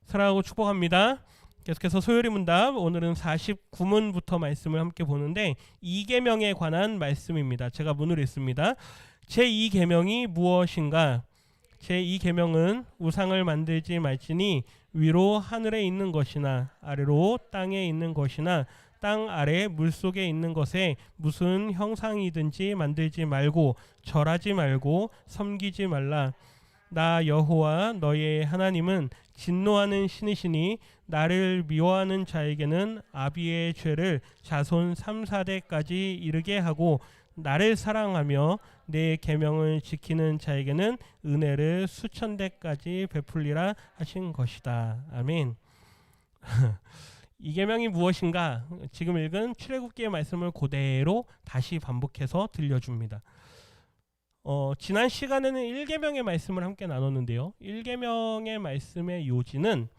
사랑하고 축복합니다. 계속해서 소요리 문답, 오늘은 49문부터 말씀을 함께 보는데 2계명에 관한 말씀입니다. 제가 문을 읽습니다. 제2계명이 무엇인가? 제2계명은 우상을 만들지 말지니 위로 하늘에 있는 것이나 아래로 땅에 있는 것이나 땅 아래 물속에 있는 것에 무슨 형상이든지 만들지 말고 절하지 말고 섬기지 말라. 나 여호와 너의 하나님은 진노하는 신이시니 나를 미워하는 자에게는 아비의 죄를 자손 3, 4대까지 이르게 하고 나를 사랑하며 내 계명을 지키는 자에게는 은혜를 수천 대까지 베풀리라 하신 것이다. 아멘. 이 계명이 무엇인가? 지금 읽은 출애굽기의 말씀을 그대로 다시 반복해서 들려줍니다. 지난 시간에는 1계명의 말씀을 함께 나눴는데요. 1계명의 말씀의 요지는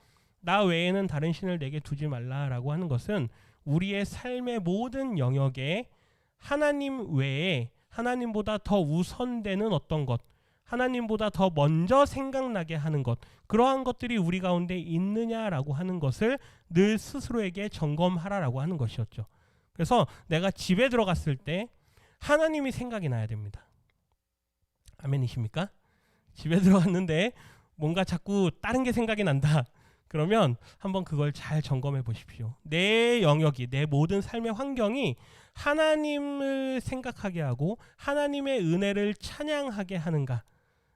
나 외에는 다른 신을 내게 두지 말라라고 하는 것은 우리의 삶의 모든 영역에 하나님 외에 하나님보다 더 우선되는 어떤 것, 하나님보다 더 먼저 생각나게 하는 것, 그러한 것들이 우리 가운데 있느냐라고 하는 것을 늘 스스로에게 점검하라라고 하는 것이었죠. 그래서 내가 집에 들어갔을 때 하나님이 생각이 나야 됩니다. 아멘이십니까? 집에 들어갔는데 뭔가 자꾸 다른 게 생각이 난다. 그러면 한번 그걸 잘 점검해 보십시오. 내 영역이, 내 모든 삶의 환경이 하나님을 생각하게 하고 하나님의 은혜를 찬양하게 하는가?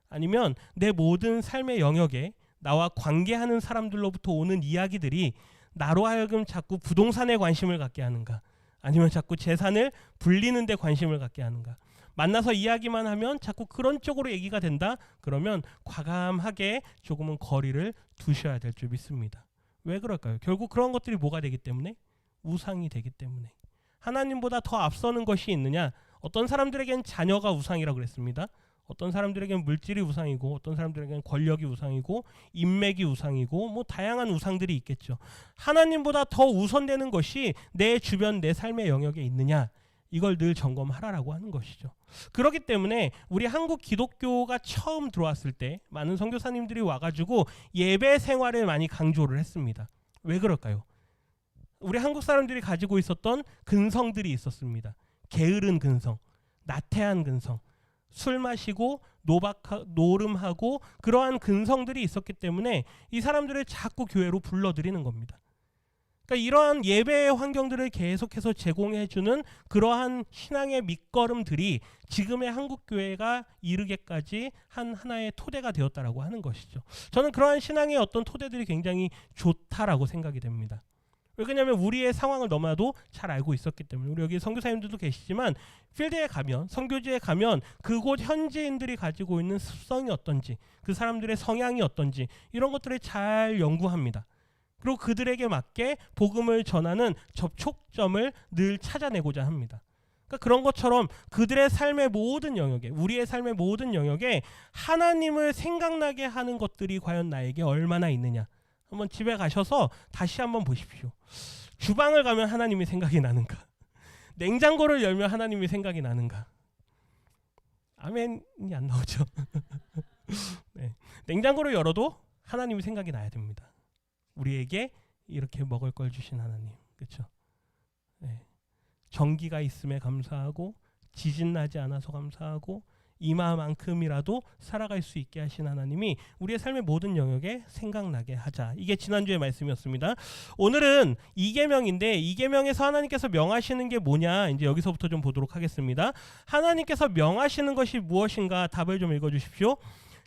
아니면 내 모든 삶의 영역에 나와 관계하는 사람들로부터 오는 이야기들이 나로 하여금 자꾸 부동산에 관심을 갖게 하는가? 아니면 자꾸 재산을 불리는 데 관심을 갖게 하는가? 만나서 이야기만 하면 자꾸 그런 쪽으로 얘기가 된다? 그러면 과감하게 조금은 거리를 두셔야 될 줄 믿습니다. 왜 그럴까요? 결국 그런 것들이 뭐가 되기 때문에? 우상이 되기 때문에. 하나님보다 더 앞서는 것이 있느냐? 어떤 사람들에겐 자녀가 우상이라고 그랬습니다. 어떤 사람들에겐 물질이 우상이고, 어떤 사람들에겐 권력이 우상이고, 인맥이 우상이고, 뭐 다양한 우상들이 있겠죠. 하나님보다 더 우선되는 것이 내 주변, 내 삶의 영역에 있느냐? 이걸 늘 점검하라라고 하는 것이죠. 그렇기 때문에 우리 한국 기독교가 처음 들어왔을 때 많은 선교사님들이 와가지고 예배 생활을 많이 강조를 했습니다. 왜 그럴까요? 우리 한국 사람들이 가지고 있었던 근성들이 있었습니다. 게으른 근성, 나태한 근성, 술 마시고 노름하고 그러한 근성들이 있었기 때문에 이 사람들을 자꾸 교회로 불러들이는 겁니다. 그러니까 이러한 예배의 환경들을 계속해서 제공해주는 그러한 신앙의 밑거름들이 지금의 한국교회가 이르게까지 한 하나의 토대가 되었다라고 하는 것이죠. 저는 그러한 신앙의 어떤 토대들이 굉장히 좋다라고 생각이 됩니다. 왜냐하면 우리의 상황을 너무나도 잘 알고 있었기 때문에. 우리 여기 선교사님들도 계시지만 필드에 가면, 선교지에 가면 그곳 현지인들이 가지고 있는 습성이 어떤지, 그 사람들의 성향이 어떤지 이런 것들을 잘 연구합니다. 그리고 그들에게 맞게 복음을 전하는 접촉점을 늘 찾아내고자 합니다. 그러니까 그런 것처럼 그들의 삶의 모든 영역에, 우리의 삶의 모든 영역에 하나님을 생각나게 하는 것들이 과연 나에게 얼마나 있느냐. 한번 집에 가셔서 다시 한번 보십시오. 주방을 가면 하나님이 생각이 나는가? 냉장고를 열면 하나님이 생각이 나는가? 아멘이 안 나오죠. 네. 냉장고를 열어도 하나님이 생각이 나야 됩니다. 우리에게 이렇게 먹을 걸 주신 하나님, 그렇죠? 네. 전기가 있음에 감사하고 지진 나지 않아서 감사하고 이마만큼이라도 살아갈 수 있게 하신 하나님이 우리의 삶의 모든 영역에 생각나게 하자. 이게 지난주의 말씀이었습니다. 오늘은 2계명인데 2계명에서 하나님께서 명하시는 게 뭐냐? 이제 여기서부터 좀 보도록 하겠습니다. 하나님께서 명하시는 것이 무엇인가? 답을 좀 읽어주십시오.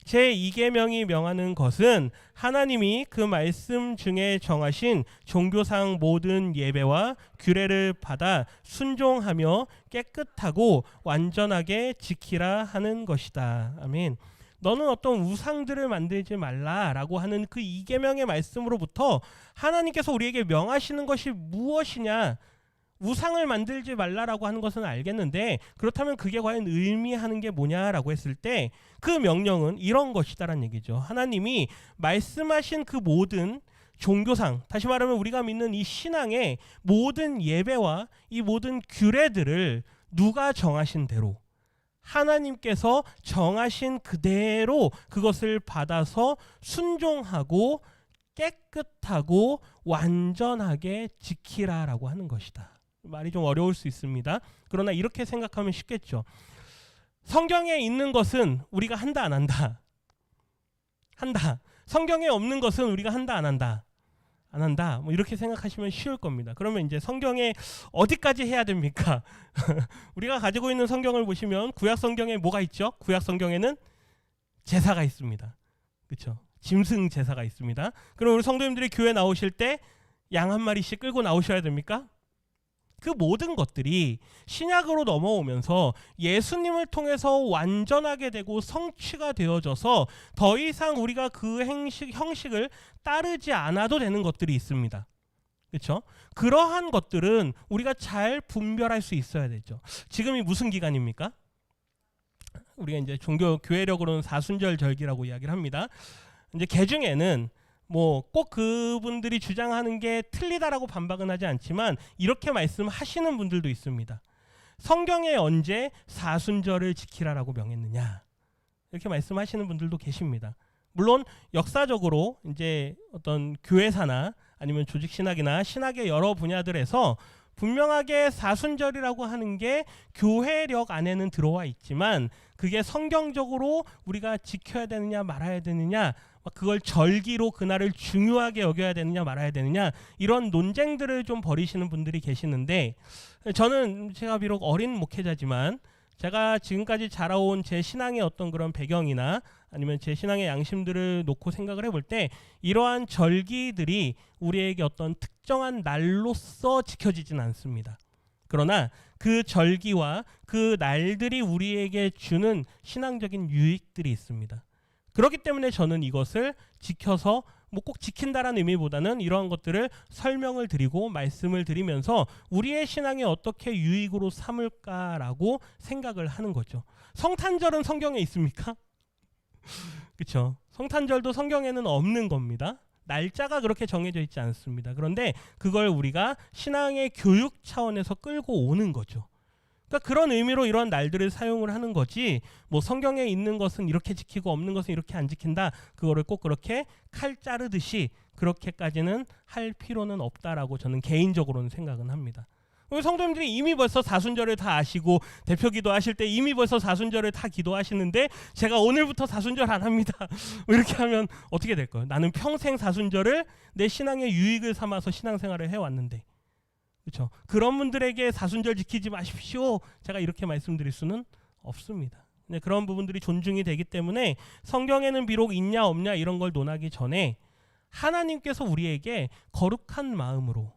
제2계명이 명하는 것은 하나님이 그 말씀 중에 정하신 종교상 모든 예배와 규례를 받아 순종하며 깨끗하고 완전하게 지키라 하는 것이다. 아멘. 너는 어떤 우상들을 만들지 말라라고 하는 그 2계명의 말씀으로부터 하나님께서 우리에게 명하시는 것이 무엇이냐? 우상을 만들지 말라라고 하는 것은 알겠는데 그렇다면 그게 과연 의미하는 게 뭐냐라고 했을 때 그 명령은 이런 것이다라는 얘기죠. 하나님이 말씀하신 그 모든 종교상, 다시 말하면 우리가 믿는 이 신앙의 모든 예배와 이 모든 규례들을 누가 정하신 대로, 하나님께서 정하신 그대로 그것을 받아서 순종하고 깨끗하고 완전하게 지키라라고 하는 것이다. 말이 좀 어려울 수 있습니다. 그러나 이렇게 생각하면 쉽겠죠. 성경에 있는 것은 우리가 한다 안 한다? 한다. 성경에 없는 것은 우리가 한다 안 한다? 안 한다. 뭐 이렇게 생각하시면 쉬울 겁니다. 그러면 이제 성경에 어디까지 해야 됩니까? 우리가 가지고 있는 성경을 보시면 구약 성경에 뭐가 있죠? 구약 성경에는 제사가 있습니다. 그렇죠? 짐승 제사가 있습니다. 그럼 우리 성도님들이 교회 나오실 때 양 한 마리씩 끌고 나오셔야 됩니까? 그 모든 것들이 신약으로 넘어오면서 예수님을 통해서 완전하게 되고 성취가 되어져서 더 이상 우리가 그 형식을 따르지 않아도 되는 것들이 있습니다. 그렇죠? 그러한 것들은 우리가 잘 분별할 수 있어야 되죠. 지금이 무슨 기간입니까? 우리가 이제 종교 교회력으로는 사순절 절기라고 이야기를 합니다. 이제 개중에는 뭐 꼭 그분들이 주장하는 게 틀리다라고 반박은 하지 않지만 이렇게 말씀하시는 분들도 있습니다. 성경에 언제 사순절을 지키라라고 명했느냐 이렇게 말씀하시는 분들도 계십니다. 물론 역사적으로 이제 어떤 교회사나 아니면 조직 신학이나 신학의 여러 분야들에서 분명하게 사순절이라고 하는 게 교회력 안에는 들어와 있지만 그게 성경적으로 우리가 지켜야 되느냐 말아야 되느냐 그걸 절기로 그날을 중요하게 여겨야 되느냐 말아야 되느냐 이런 논쟁들을 좀 벌이시는 분들이 계시는데 저는 제가 비록 어린 목회자지만 제가 지금까지 자라온 제 신앙의 어떤 그런 배경이나 아니면 제 신앙의 양심들을 놓고 생각을 해볼 때 이러한 절기들이 우리에게 어떤 특정한 날로서 지켜지진 않습니다. 그러나 그 절기와 그 날들이 우리에게 주는 신앙적인 유익들이 있습니다. 그렇기 때문에 저는 이것을 지켜서 뭐 꼭 지킨다라는 의미보다는 이러한 것들을 설명을 드리고 말씀을 드리면서 우리의 신앙에 어떻게 유익으로 삼을까라고 생각을 하는 거죠. 성탄절은 성경에 있습니까? 그렇죠. 성탄절도 성경에는 없는 겁니다. 날짜가 그렇게 정해져 있지 않습니다. 그런데 그걸 우리가 신앙의 교육 차원에서 끌고 오는 거죠. 그러니까 그런 의미로 이런 날들을 사용을 하는 거지 뭐 성경에 있는 것은 이렇게 지키고 없는 것은 이렇게 안 지킨다 그거를 꼭 그렇게 칼 자르듯이 그렇게까지는 할 필요는 없다라고 저는 개인적으로는 생각은 합니다. 우리 성도님들이 이미 벌써 사순절을 다 아시고 대표 기도하실 때 이미 벌써 사순절을 다 기도하시는데 제가 오늘부터 사순절 안 합니다. 이렇게 하면 어떻게 될까요? 나는 평생 사순절을 내 신앙의 유익을 삼아서 신앙생활을 해왔는데 그렇죠. 그런 분들에게 사순절 지키지 마십시오. 제가 이렇게 말씀드릴 수는 없습니다. 그런 부분들이 존중이 되기 때문에 성경에는 비록 있냐 없냐 이런 걸 논하기 전에 하나님께서 우리에게 거룩한 마음으로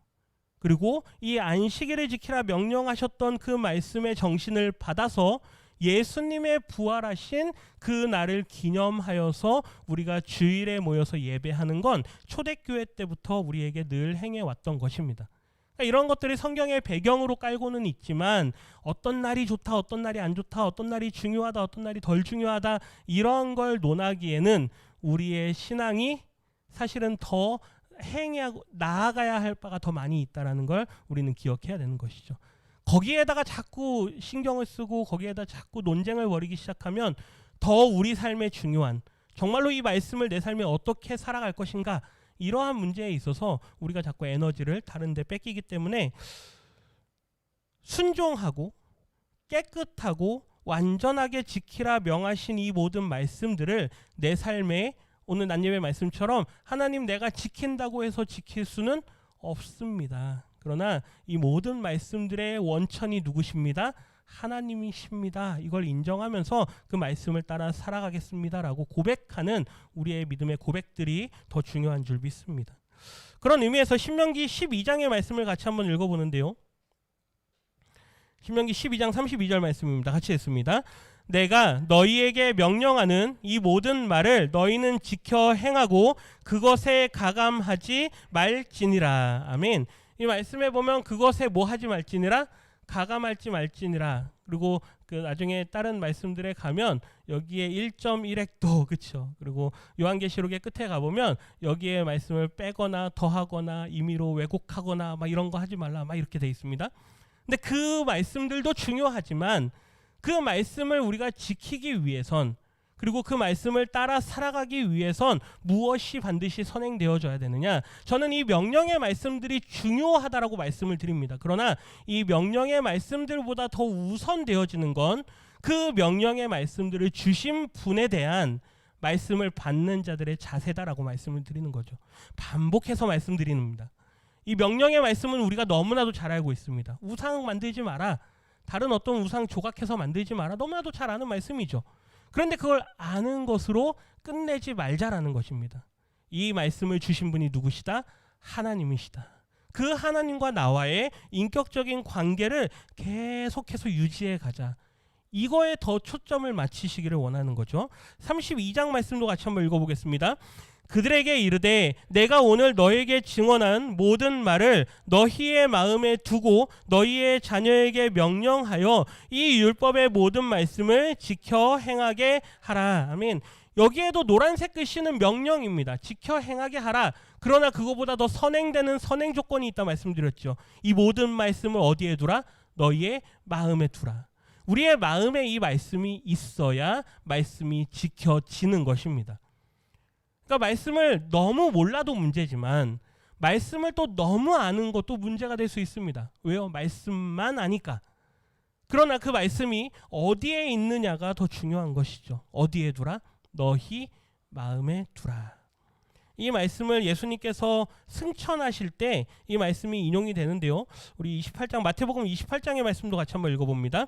그리고 이 안식일을 지키라 명령하셨던 그 말씀의 정신을 받아서 예수님의 부활하신 그 날을 기념하여서 우리가 주일에 모여서 예배하는 건 초대교회 때부터 우리에게 늘 행해왔던 것입니다. 이런 것들이 성경의 배경으로 깔고는 있지만 어떤 날이 좋다 어떤 날이 안 좋다 어떤 날이 중요하다 어떤 날이 덜 중요하다 이런 걸 논하기에는 우리의 신앙이 사실은 더 행하고 나아가야 할 바가 더 많이 있다는 걸 우리는 기억해야 되는 것이죠. 거기에다가 자꾸 신경을 쓰고 거기에다 자꾸 논쟁을 벌이기 시작하면 더 우리 삶에 중요한 정말로 이 말씀을 내 삶에 어떻게 살아갈 것인가 이러한 문제에 있어서 우리가 자꾸 에너지를 다른 데 뺏기기 때문에 순종하고 깨끗하고 완전하게 지키라 명하신 이 모든 말씀들을 내 삶에 오늘 난예배 말씀처럼 하나님 내가 지킨다고 해서 지킬 수는 없습니다. 그러나 이 모든 말씀들의 원천이 누구십니다? 하나님이십니다. 이걸 인정하면서 그 말씀을 따라 살아가겠습니다라고 고백하는 우리의 믿음의 고백들이 더 중요한 줄 믿습니다. 그런 의미에서 신명기 12장의 말씀을 같이 한번 읽어보는데요. 신명기 12장 32절 말씀입니다. 같이 읽습니다. 내가 너희에게 명령하는 이 모든 말을 너희는 지켜 행하고 그것에 가감하지 말지니라. 아멘. 이 말씀에 보면 그것에 뭐 하지 말지니라? 가감할지 말지니라. 그리고 그 나중에 다른 말씀들에 가면 여기에 1.1획도 그렇죠. 그리고 요한계시록의 끝에 가보면 여기에 말씀을 빼거나 더하거나 임의로 왜곡하거나 막 이런 거 하지 말라 막 이렇게 돼 있습니다. 근데 그 말씀들도 중요하지만 그 말씀을 우리가 지키기 위해선 그리고 그 말씀을 따라 살아가기 위해선 무엇이 반드시 선행되어져야 되느냐? 저는 이 명령의 말씀들이 중요하다라고 말씀을 드립니다. 그러나 이 명령의 말씀들보다 더 우선되어지는 건 그 명령의 말씀들을 주신 분에 대한 말씀을 받는 자들의 자세다라고 말씀을 드리는 거죠. 반복해서 말씀드립니다. 이 명령의 말씀은 우리가 너무나도 잘 알고 있습니다. 우상 만들지 마라. 다른 어떤 우상 조각해서 만들지 마라. 너무나도 잘 아는 말씀이죠. 그런데 그걸 아는 것으로 끝내지 말자라는 것입니다. 이 말씀을 주신 분이 누구시다? 하나님이시다. 그 하나님과 나와의 인격적인 관계를 계속해서 유지해 가자. 이거에 더 초점을 맞추시기를 원하는 거죠. 32장 말씀도 같이 한번 읽어보겠습니다. 그들에게 이르되 내가 오늘 너에게 증언한 모든 말을 너희의 마음에 두고 너희의 자녀에게 명령하여 이 율법의 모든 말씀을 지켜 행하게 하라. 아멘. 여기에도 노란색 글씨는 명령입니다. 지켜 행하게 하라. 그러나 그거보다 더 선행되는 선행 조건이 있다 말씀드렸죠. 이 모든 말씀을 어디에 두라? 너희의 마음에 두라. 우리의 마음에 이 말씀이 있어야 말씀이 지켜지는 것입니다. 그러니까 말씀을 너무 몰라도 문제지만 말씀을 또 너무 아는 것도 문제가 될 수 있습니다. 왜요? 말씀만 아니까. 그러나 그 말씀이 어디에 있느냐가 더 중요한 것이죠. 어디에 두라? 너희 마음에 두라. 이 말씀을 예수님께서 승천하실 때 이 말씀이 인용이 되는데요. 우리 28장 마태복음 28장의 말씀도 같이 한번 읽어봅니다.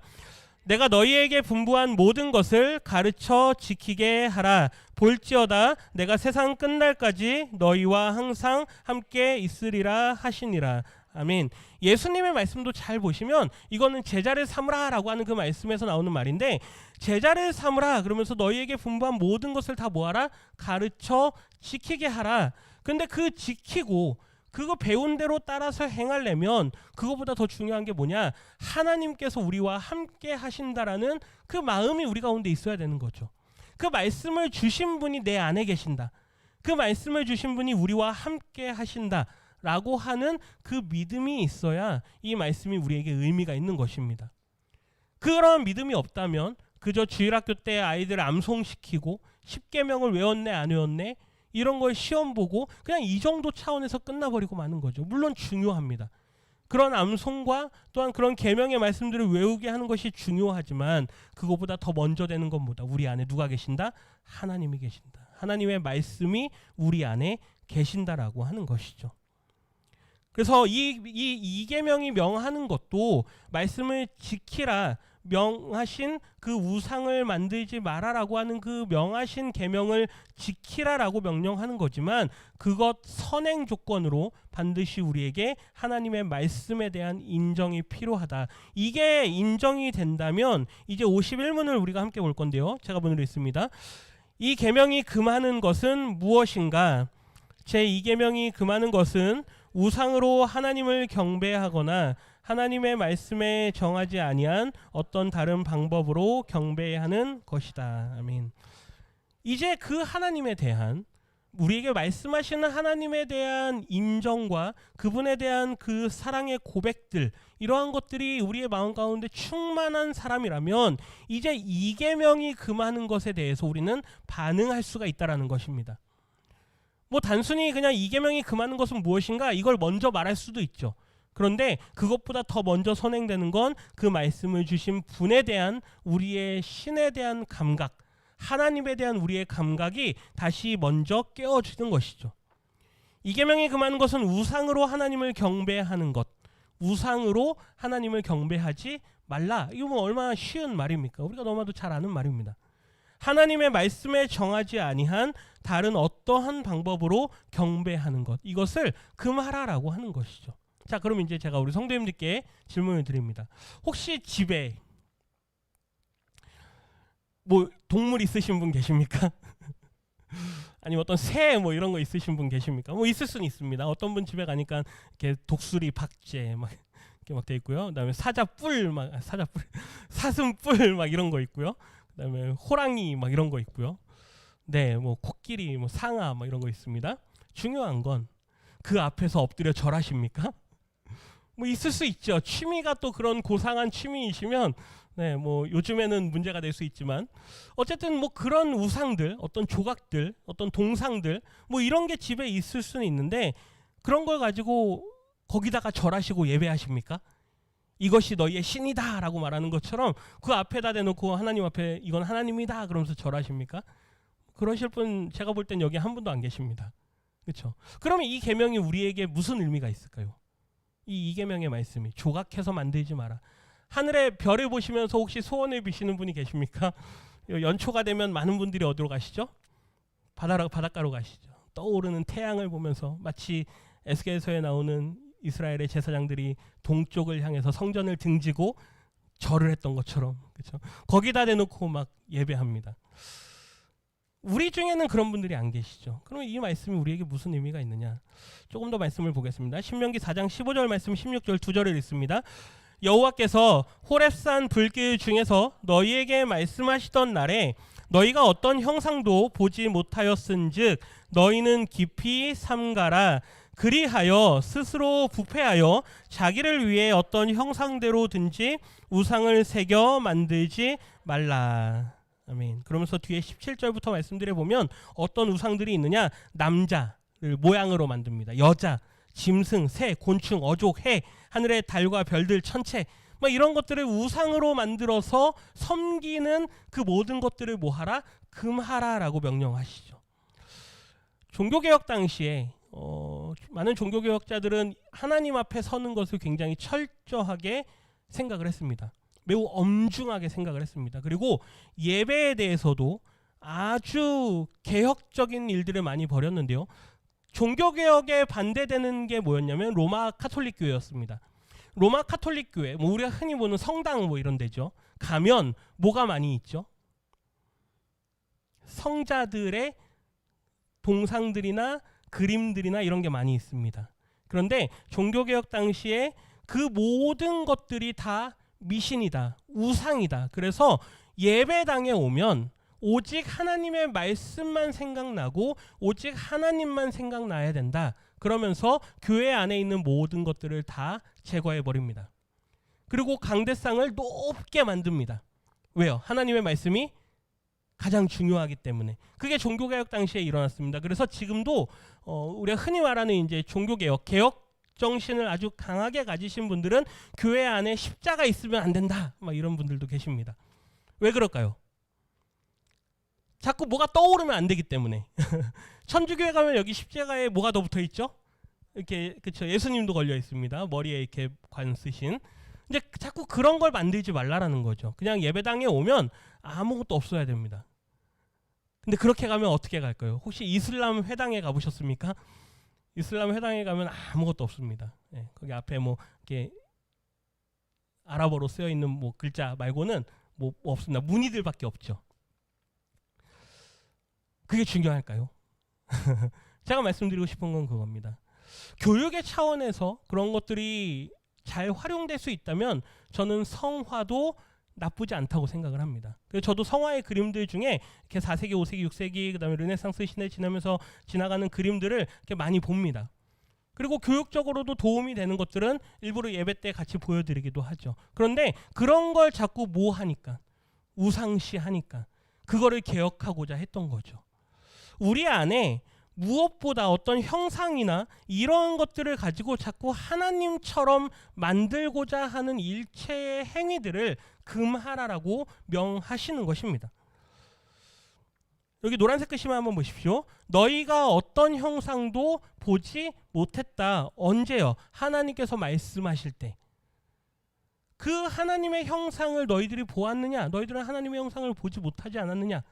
내가 너희에게 분부한 모든 것을 가르쳐 지키게 하라. 볼지어다 내가 세상 끝날까지 너희와 항상 함께 있으리라 하시니라. 아멘. 예수님의 말씀도 잘 보시면 이거는 제자를 삼으라 라고 하는 그 말씀에서 나오는 말인데, 제자를 삼으라 그러면서 너희에게 분부한 모든 것을 다 뭐하라? 가르쳐 지키게 하라. 근데 그 지키고 그거 배운 대로 따라서 행하려면 그거보다 더 중요한 게 뭐냐? 하나님께서 우리와 함께 하신다라는 그 마음이 우리 가운데 있어야 되는 거죠. 그 말씀을 주신 분이 내 안에 계신다. 그 말씀을 주신 분이 우리와 함께 하신다 라고 하는 그 믿음이 있어야 이 말씀이 우리에게 의미가 있는 것입니다. 그런 믿음이 없다면 그저 주일학교 때 아이들 암송시키고 10계명을 외웠네 안 외웠네 이런 걸 시험 보고 그냥 이 정도 차원에서 끝나버리고 마는 거죠. 물론 중요합니다. 그런 암송과 또한 그런 계명의 말씀들을 외우게 하는 것이 중요하지만 그것보다 더 먼저 되는 건 뭐다? 우리 안에 누가 계신다? 하나님이 계신다. 하나님의 말씀이 우리 안에 계신다라고 하는 것이죠. 그래서 이 계명이 명하는 것도 말씀을 지키라 명하신 그 우상을 만들지 마라라고 하는 그 명하신 계명을 지키라라고 명령하는 거지만 그것 선행 조건으로 반드시 우리에게 하나님의 말씀에 대한 인정이 필요하다. 이게 인정이 된다면 이제 51문을 우리가 함께 볼 건데요. 제가 본으로 있습니다. 이 계명이 금하는 것은 무엇인가? 제2계명이 금하는 것은 우상으로 하나님을 경배하거나 하나님의 말씀에 정하지 아니한 어떤 다른 방법으로 경배하는 것이다. 아멘. 이제 그 하나님에 대한 우리에게 말씀하시는 하나님에 대한 인정과 그분에 대한 그 사랑의 고백들 이러한 것들이 우리의 마음 가운데 충만한 사람이라면 이제 이 계명이 금하는 것에 대해서 우리는 반응할 수가 있다라는 것입니다. 뭐 단순히 그냥 이 계명이 금하는 것은 무엇인가 이걸 먼저 말할 수도 있죠. 그런데 그것보다 더 먼저 선행되는 건 그 말씀을 주신 분에 대한 우리의 신에 대한 감각, 하나님에 대한 우리의 감각이 다시 먼저 깨어지는 것이죠. 이 계명이 금하는 것은 우상으로 하나님을 경배하는 것, 우상으로 하나님을 경배하지 말라. 이거 뭐 얼마나 쉬운 말입니까? 우리가 너무나도 잘 아는 말입니다. 하나님의 말씀에 정하지 아니한 다른 어떠한 방법으로 경배하는 것, 이것을 금하라라고 하는 것이죠. 자, 그럼 이제 제가 우리 성도님들께 질문을 드립니다. 혹시 집에 뭐 동물 있으신 분 계십니까? 아니면 어떤 새 뭐 이런 거 있으신 분 계십니까? 뭐 있을 수는 있습니다. 어떤 분 집에 가니까 이렇게 독수리 박제 막 이렇게 막 돼 있고요. 그다음에 사자뿔 사슴뿔 막 이런 거 있고요. 그다음에 호랑이 막 이런 거 있고요. 네, 뭐 코끼리, 뭐 상아 막 이런 거 있습니다. 중요한 건 그 앞에서 엎드려 절하십니까? 뭐 있을 수 있죠. 취미가 또 그런 고상한 취미이시면 네, 뭐 요즘에는 문제가 될 수 있지만 어쨌든 뭐 그런 우상들, 어떤 조각들, 어떤 동상들 뭐 이런 게 집에 있을 수는 있는데 그런 걸 가지고 거기다가 절하시고 예배하십니까? 이것이 너희의 신이다라고 말하는 것처럼 그 앞에다 대놓고 하나님 앞에 이건 하나님이다 그러면서 절하십니까? 그러실 분 제가 볼 땐 여기 한 분도 안 계십니다. 그렇죠? 그러면 이 계명이 우리에게 무슨 의미가 있을까요? 이 계명의 말씀이 조각해서 만들지 마라. 하늘의 별을 보시면서 혹시 소원을 비시는 분이 계십니까? 연초가 되면 많은 분들이 어디로 가시죠? 바닷가로 가시죠. 떠오르는 태양을 보면서 마치 에스겔서에 나오는 이스라엘의 제사장들이 동쪽을 향해서 성전을 등지고 절을 했던 것처럼 그렇죠? 거기다 대놓고 막 예배합니다. 우리 중에는 그런 분들이 안 계시죠. 그럼 이 말씀이 우리에게 무슨 의미가 있느냐? 조금 더 말씀을 보겠습니다. 신명기 4장 15절 말씀 16절 두 절을 읽습니다. 여호와께서 호렙산 불길 중에서 너희에게 말씀하시던 날에 너희가 어떤 형상도 보지 못하였은즉 너희는 깊이 삼가라. 그리하여 스스로 부패하여 자기를 위해 어떤 형상대로든지 우상을 새겨 만들지 말라. 아멘. 그러면서 뒤에 17절부터 말씀드려보면 어떤 우상들이 있느냐. 남자를 모양으로 만듭니다. 여자, 짐승, 새, 곤충, 어족, 해, 하늘의 달과 별들, 천체 뭐 이런 것들을 우상으로 만들어서 섬기는 그 모든 것들을 뭐하라? 금하라라고 명령하시죠. 종교개혁 당시에 많은 종교개혁자들은 하나님 앞에 서는 것을 굉장히 철저하게 생각을 했습니다. 매우 엄중하게 생각을 했습니다. 그리고 예배에 대해서도 아주 개혁적인 일들을 많이 벌였는데요. 종교개혁에 반대되는 게 뭐였냐면 로마 카톨릭 교회였습니다. 로마 카톨릭 교회, 뭐 우리가 흔히 보는 성당 뭐 이런 데죠. 가면 뭐가 많이 있죠? 성자들의 동상들이나 그림들이나 이런 게 많이 있습니다. 그런데 종교개혁 당시에 그 모든 것들이 다 미신이다, 우상이다. 그래서 예배당에 오면 오직 하나님의 말씀만 생각나고 오직 하나님만 생각나야 된다. 그러면서 교회 안에 있는 모든 것들을 다 제거해 버립니다. 그리고 강대상을 높게 만듭니다. 왜요? 하나님의 말씀이 가장 중요하기 때문에. 그게 종교개혁 당시에 일어났습니다. 그래서 지금도 우리가 흔히 말하는 이제 종교개혁, 개혁 정신을 아주 강하게 가지신 분들은 교회 안에 십자가 있으면 안 된다. 막 이런 분들도 계십니다. 왜 그럴까요? 자꾸 뭐가 떠오르면 안 되기 때문에. 천주교회 가면 여기 십자가에 뭐가 더 붙어 있죠? 이렇게 그렇죠. 예수님도 걸려 있습니다. 머리에 이렇게 관 쓰신. 이제 자꾸 그런 걸 만들지 말라라는 거죠. 그냥 예배당에 오면 아무것도 없어야 됩니다. 근데 그렇게 가면 어떻게 갈까요? 혹시 이슬람 회당에 가보셨습니까? 이슬람 회당에 가면 아무것도 없습니다. 네, 거기 앞에 뭐 이렇게 아랍어로 쓰여 있는 뭐 글자 말고는 뭐 없습니다. 무늬들밖에 없죠. 그게 중요할까요? 제가 말씀드리고 싶은 건 그겁니다. 교육의 차원에서 그런 것들이 잘 활용될 수 있다면 저는 성화도 나쁘지 않다고 생각을 합니다. 그래서 저도 성화의 그림들 중에 이렇게 4세기, 5세기, 6세기 그다음에 르네상스 시대 지나면서 지나가는 그림들을 이렇게 많이 봅니다. 그리고 교육적으로도 도움이 되는 것들은 일부러 예배 때 같이 보여드리기도 하죠. 그런데 그런 걸 자꾸 뭐 하니까 우상시 하니까 그거를 개혁하고자 했던 거죠. 우리 안에 무엇보다 어떤 형상이나 이런 것들을 가지고 자꾸 하나님처럼 만들고자 하는 일체의 행위들을 금하라라고 명하시는 것입니다. 여기 노란색 글씨만 한번 보십시오. 너희가 어떤 형상도 보지 못했다. 언제요? 하나님께서 말씀하실 때. 그 하나님의 형상을 너희들이 보았느냐? 너희들은 하나님의 형상을 보지 못하지 않았느냐?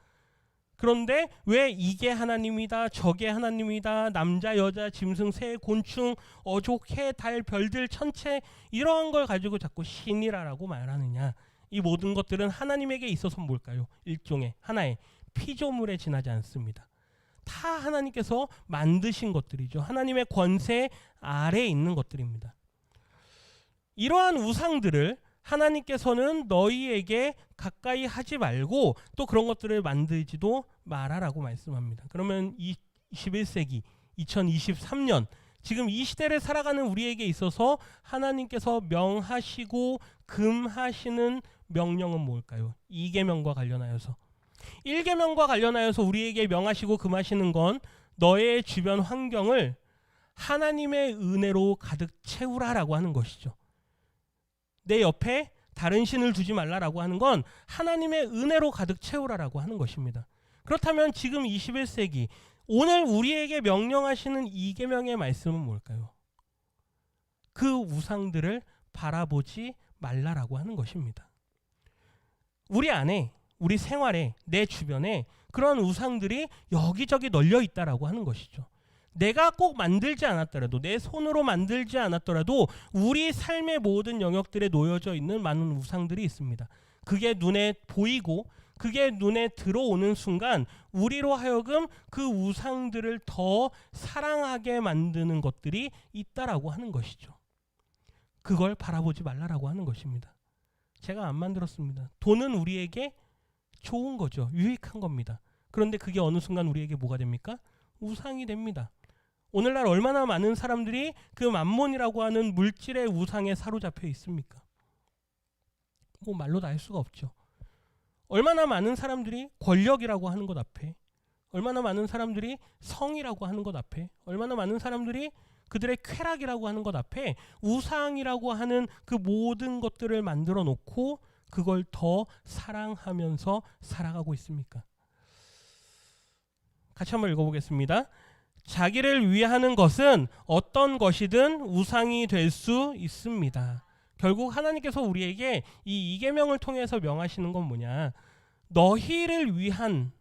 그런데 왜 이게 하나님이다, 저게 하나님이다, 남자, 여자, 짐승, 새, 곤충, 어족, 해, 달, 별들, 천체 이러한 걸 가지고 자꾸 신이라고 말하느냐? 이 모든 것들은 하나님에게 있어서 뭘까요? 일종의 하나의 피조물에 지나지 않습니다. 다 하나님께서 만드신 것들이죠. 하나님의 권세 아래에 있는 것들입니다. 이러한 우상들을 하나님께서는 너희에게 가까이 하지 말고 또 그런 것들을 만들지도 마라라고 말씀합니다. 그러면 21세기 2023년 지금 이 시대를 살아가는 우리에게 있어서 하나님께서 명하시고 금하시는 명령은 뭘까요? 2계명과 관련하여서 1계명과 관련하여서 우리에게 명하시고 금하시는 건 너의 주변 환경을 하나님의 은혜로 가득 채우라라고 하는 것이죠. 내 옆에 다른 신을 두지 말라라고 하는 건 하나님의 은혜로 가득 채우라라고 하는 것입니다. 그렇다면 지금 21세기 오늘 우리에게 명령하시는 2계명의 말씀은 뭘까요? 그 우상들을 바라보지 말라라고 하는 것입니다. 우리 안에, 우리 생활에, 내 주변에 그런 우상들이 여기저기 널려 있다라고 하는 것이죠. 내가 꼭 만들지 않았더라도, 내 손으로 만들지 않았더라도 우리 삶의 모든 영역들에 놓여져 있는 많은 우상들이 있습니다. 그게 눈에 보이고 그게 눈에 들어오는 순간 우리로 하여금 그 우상들을 더 사랑하게 만드는 것들이 있다라고 하는 것이죠. 그걸 바라보지 말라라고 하는 것입니다. 제가 안 만들었습니다. 돈은 우리에게 좋은 거죠. 유익한 겁니다. 그런데 그게 어느 순간 우리에게 뭐가 됩니까? 우상이 됩니다. 오늘날 얼마나 많은 사람들이 그 만몬이라고 하는 물질의 우상에 사로잡혀 있습니까? 뭐 말로 다 할 수가 없죠. 얼마나 많은 사람들이 권력이라고 하는 것 앞에, 얼마나 많은 사람들이 성이라고 하는 것 앞에, 얼마나 많은 사람들이 그들의 쾌락이라고 하는 것 앞에 우상이라고 하는 그 모든 것들을 만들어 놓고 그걸 더 사랑하면서 살아가고 있습니까? 같이 한번 읽어보겠습니다. 자기를 위하는 것은 어떤 것이든 우상이 될 수 있습니다. 결국 하나님께서 우리에게 이 2계명을 통해서 명하시는 건 뭐냐? 너희를 위한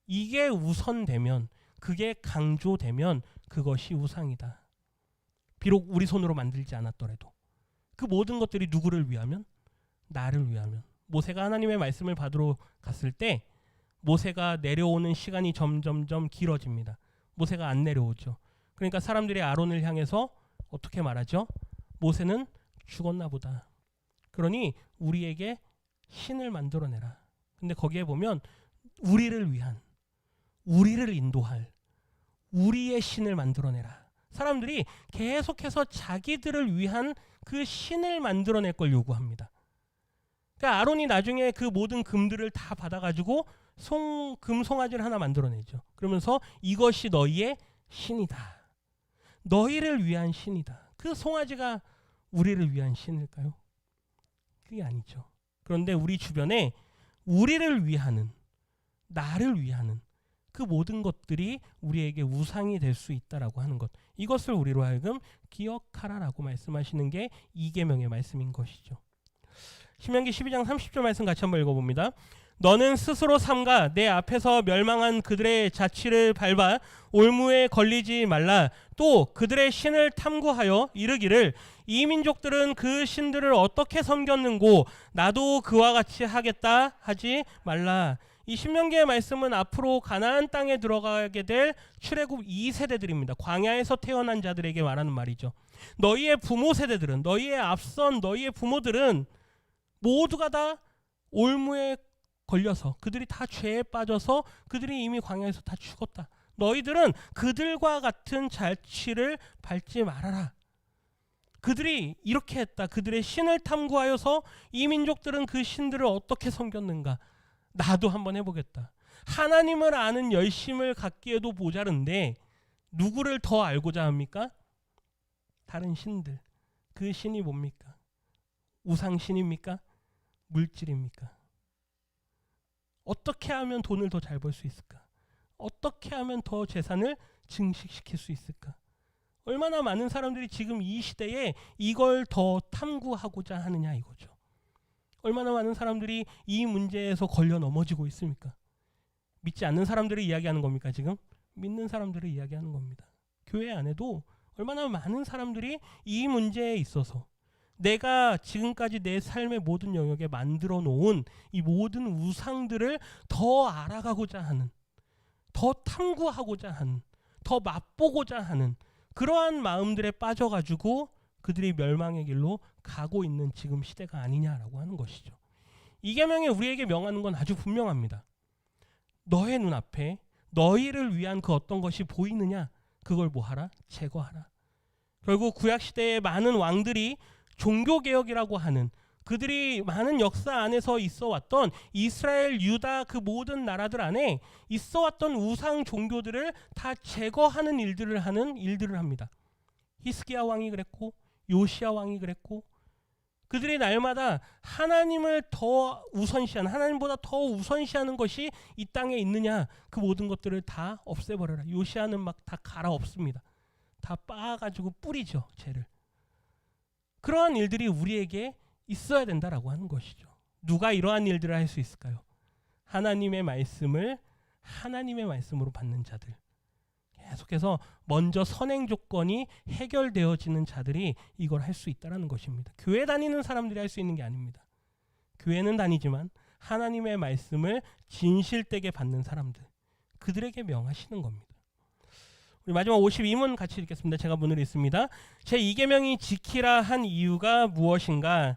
이게 우선되면, 그게 강조되면 그것이 우상이다. 비록 우리 손으로 만들지 않았더라도 그 모든 것들이 누구를 위하면? 나를 위하면. 모세가 하나님의 말씀을 받으러 갔을 때 모세가 내려오는 시간이 점점점 길어집니다. 모세가 안 내려오죠. 그러니까 사람들이 아론을 향해서 어떻게 말하죠? 모세는 죽었나 보다. 그러니 우리에게 신을 만들어내라. 근데 거기에 보면 우리를 위한, 우리를 인도할 우리의 신을 만들어내라. 사람들이 계속해서 자기들을 위한 그 신을 만들어낼 걸 요구합니다. 그러니까 아론이 나중에 그 모든 금들을 다 받아가지고 금송아지를 하나 만들어내죠. 그러면서 이것이 너희의 신이다. 너희를 위한 신이다. 그 송아지가 우리를 위한 신일까요? 그게 아니죠. 그런데 우리 주변에 우리를 위하는, 나를 위하는 그 모든 것들이 우리에게 우상이 될 수 있다라고 하는 것, 이것을 우리로 하여금 기억하라라고 말씀하시는 게 2계명의 말씀인 것이죠. 신명기 12장 30절 말씀 같이 한번 읽어봅니다. 너는 스스로 삼가 내 앞에서 멸망한 그들의 자취를 밟아 올무에 걸리지 말라. 또 그들의 신을 탐구하여 이르기를 이 민족들은 그 신들을 어떻게 섬겼는고 나도 그와 같이 하겠다 하지 말라. 이 신명기의 말씀은 앞으로 가나안 땅에 들어가게 될 출애굽 2세대들입니다. 광야에서 태어난 자들에게 말하는 말이죠. 너희의 부모 세대들은, 너희의 앞선 너희의 부모들은 모두가 다 올무에 걸려서 그들이 다 죄에 빠져서 그들이 이미 광야에서 다 죽었다. 너희들은 그들과 같은 자취를 밟지 말아라. 그들이 이렇게 했다. 그들의 신을 탐구하여서 이 민족들은 그 신들을 어떻게 섬겼는가. 나도 한번 해보겠다. 하나님을 아는 열심을 갖기에도 모자른데 누구를 더 알고자 합니까? 다른 신들. 그 신이 뭡니까? 우상신입니까? 물질입니까? 어떻게 하면 돈을 더 잘 벌 수 있을까? 어떻게 하면 더 재산을 증식시킬 수 있을까? 얼마나 많은 사람들이 지금 이 시대에 이걸 더 탐구하고자 하느냐 이거죠. 얼마나 많은 사람들이 이 문제에서 걸려 넘어지고 있습니까? 믿지 않는 사람들을 이야기하는 겁니까 지금? 믿는 사람들을 이야기하는 겁니다. 교회 안에도 얼마나 많은 사람들이 이 문제에 있어서 내가 지금까지 내 삶의 모든 영역에 만들어 놓은 이 모든 우상들을 더 알아가고자 하는, 더 탐구하고자 하는, 더 맛보고자 하는 그러한 마음들에 빠져가지고 그들이 멸망의 길로 가고 있는 지금 시대가 아니냐라고 하는 것이죠. 이 계명에 우리에게 명하는 건 아주 분명합니다. 너의 눈앞에 너희를 위한 그 어떤 것이 보이느냐? 그걸 뭐하라? 제거하라. 결국 구약시대의 많은 왕들이 종교개혁이라고 하는, 그들이 많은 역사 안에서 있어왔던 이스라엘, 유다 그 모든 나라들 안에 있어왔던 우상 종교들을 다 제거하는 일들을 합니다. 히스기야 왕이 그랬고 요시야 왕이 그랬고, 그들이 날마다 하나님을 더 우선시하는, 하나님보다 더 우선시하는 것이 이 땅에 있느냐, 그 모든 것들을 다 없애버려라. 요시야는 막 다 갈아엎습니다. 다 빻아가지고 뿌리죠, 죄를. 그러한 일들이 우리에게 있어야 된다라고 하는 것이죠. 누가 이러한 일들을 할 수 있을까요? 하나님의 말씀을 하나님의 말씀으로 받는 자들, 계속해서 먼저 선행 조건이 해결되어지는 자들이 이걸 할 수 있다는 것입니다. 교회 다니는 사람들이 할 수 있는 게 아닙니다. 교회는 다니지만 하나님의 말씀을 진실되게 받는 사람들, 그들에게 명하시는 겁니다. 우리 마지막 52문 같이 읽겠습니다. 제가 문을 읽습니다. 제2계명이 지키라 한 이유가 무엇인가?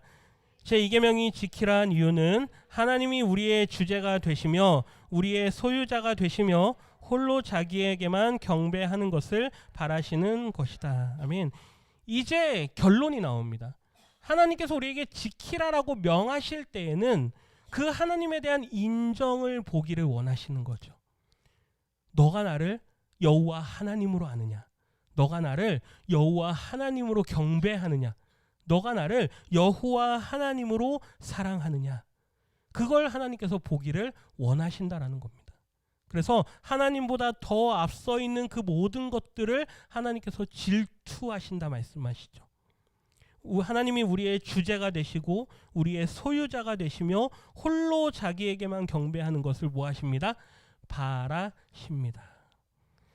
제2계명이 지키라 한 이유는 하나님이 우리의 주제가 되시며 우리의 소유자가 되시며 홀로 자기에게만 경배하는 것을 바라시는 것이다. 아멘. 이제 결론이 나옵니다. 하나님께서 우리에게 지키라라고 명하실 때에는 그 하나님에 대한 인정을 보기를 원하시는 거죠. 너가 나를 여호와 하나님으로 아느냐? 너가 나를 여호와 하나님으로 경배하느냐? 너가 나를 여호와 하나님으로 사랑하느냐? 그걸 하나님께서 보기를 원하신다라는 겁니다. 그래서 하나님보다 더 앞서 있는 그 모든 것들을 하나님께서 질투하신다 말씀하시죠. 하나님이 우리의 주제가 되시고 우리의 소유자가 되시며 홀로 자기에게만 경배하는 것을 뭐 하십니다? 바라십니다.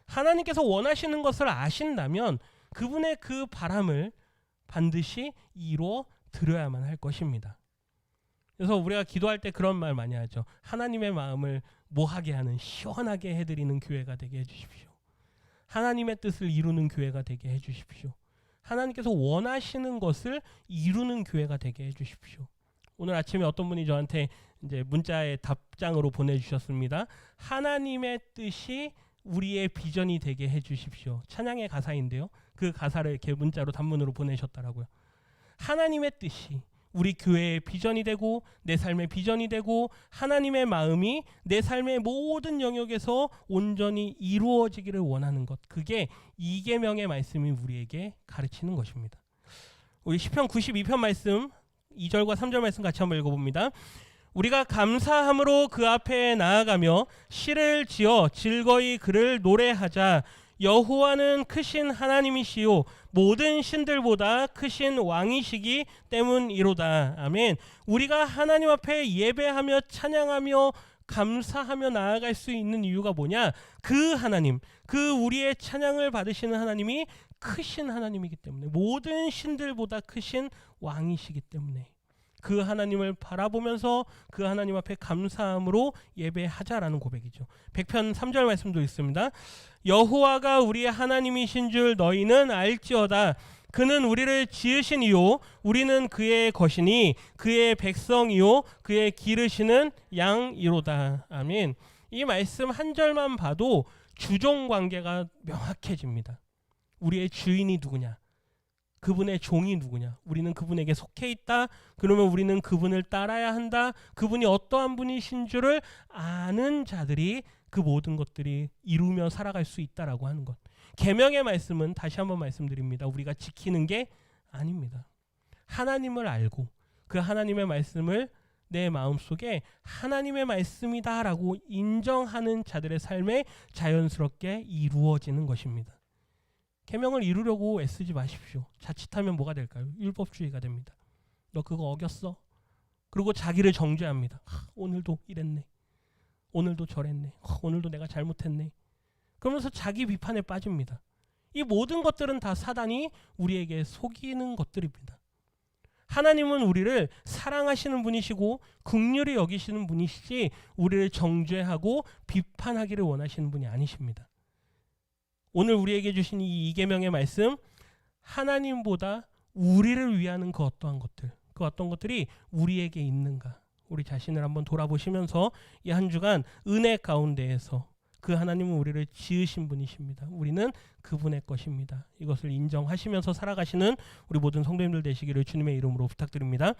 하나님께서 원하시는 것을 아신다면 그분의 그 바람을 반드시 이루어 드려야만 할 것입니다. 그래서 우리가 기도할 때 그런 말 많이 하죠. 하나님의 마음을 뭐하게 하는, 시원하게 해드리는 교회가 되게 해주십시오. 하나님의 뜻을 이루는 교회가 되게 해주십시오. 하나님께서 원하시는 것을 이루는 교회가 되게 해주십시오. 오늘 아침에 어떤 분이 저한테 이제 문자의 답장으로 보내주셨습니다. 하나님의 뜻이 우리의 비전이 되게 해주십시오. 찬양의 가사인데요. 그 가사를 이렇게 문자로 단문으로 보내셨더라고요. 하나님의 뜻이 우리 교회의 비전이 되고 내 삶의 비전이 되고 하나님의 마음이 내 삶의 모든 영역에서 온전히 이루어지기를 원하는 것, 그게 2계명의 말씀이 우리에게 가르치는 것입니다. 우리 시편 92편 말씀 2절과 3절 말씀 같이 한번 읽어봅니다. 우리가 감사함으로 그 앞에 나아가며 시를 지어 즐거이 그를 노래하자. 여호와는 크신 하나님이시요 모든 신들보다 크신 왕이시기 때문이로다. 아멘. 우리가 하나님 앞에 예배하며 찬양하며 감사하며 나아갈 수 있는 이유가 뭐냐? 그 하나님, 그 우리의 찬양을 받으시는 하나님이 크신 하나님이기 때문에, 모든 신들보다 크신 왕이시기 때문에 그 하나님을 바라보면서 그 하나님 앞에 감사함으로 예배하자라는 고백이죠. 100편 3절 말씀도 있습니다. 여호와가 우리의 하나님이신 줄 너희는 알지어다. 그는 우리를 지으신 이요 우리는 그의 것이니 그의 백성이요 그의 기르시는 양이로다. 아멘. 이 말씀 한 절만 봐도 주종 관계가 명확해집니다. 우리의 주인이 누구냐? 그분의 종이 누구냐? 우리는 그분에게 속해 있다. 그러면 우리는 그분을 따라야 한다. 그분이 어떠한 분이신 줄을 아는 자들이 그 모든 것들이 이루며 살아갈 수 있다라고 하는 것. 계명의 말씀은 다시 한번 말씀드립니다. 우리가 지키는 게 아닙니다. 하나님을 알고 그 하나님의 말씀을 내 마음속에 하나님의 말씀이다라고 인정하는 자들의 삶에 자연스럽게 이루어지는 것입니다. 계명을 이루려고 애쓰지 마십시오. 자칫하면 뭐가 될까요? 율법주의가 됩니다. 너 그거 어겼어? 그리고 자기를 정죄합니다. 오늘도 이랬네. 오늘도 저랬네. 오늘도 내가 잘못했네. 그러면서 자기 비판에 빠집니다. 이 모든 것들은 다 사단이 우리에게 속이는 것들입니다. 하나님은 우리를 사랑하시는 분이시고 긍휼히 여기시는 분이시지 우리를 정죄하고 비판하기를 원하시는 분이 아니십니다. 오늘 우리에게 주신 이 2계명의 말씀, 하나님보다 우리를 위하는 그 어떠한 것들, 그 어떤 것들이 우리에게 있는가, 우리 자신을 한번 돌아보시면서 이 한 주간 은혜 가운데에서 그 하나님은 우리를 지으신 분이십니다. 우리는 그분의 것입니다. 이것을 인정하시면서 살아가시는 우리 모든 성도님들 되시기를 주님의 이름으로 부탁드립니다.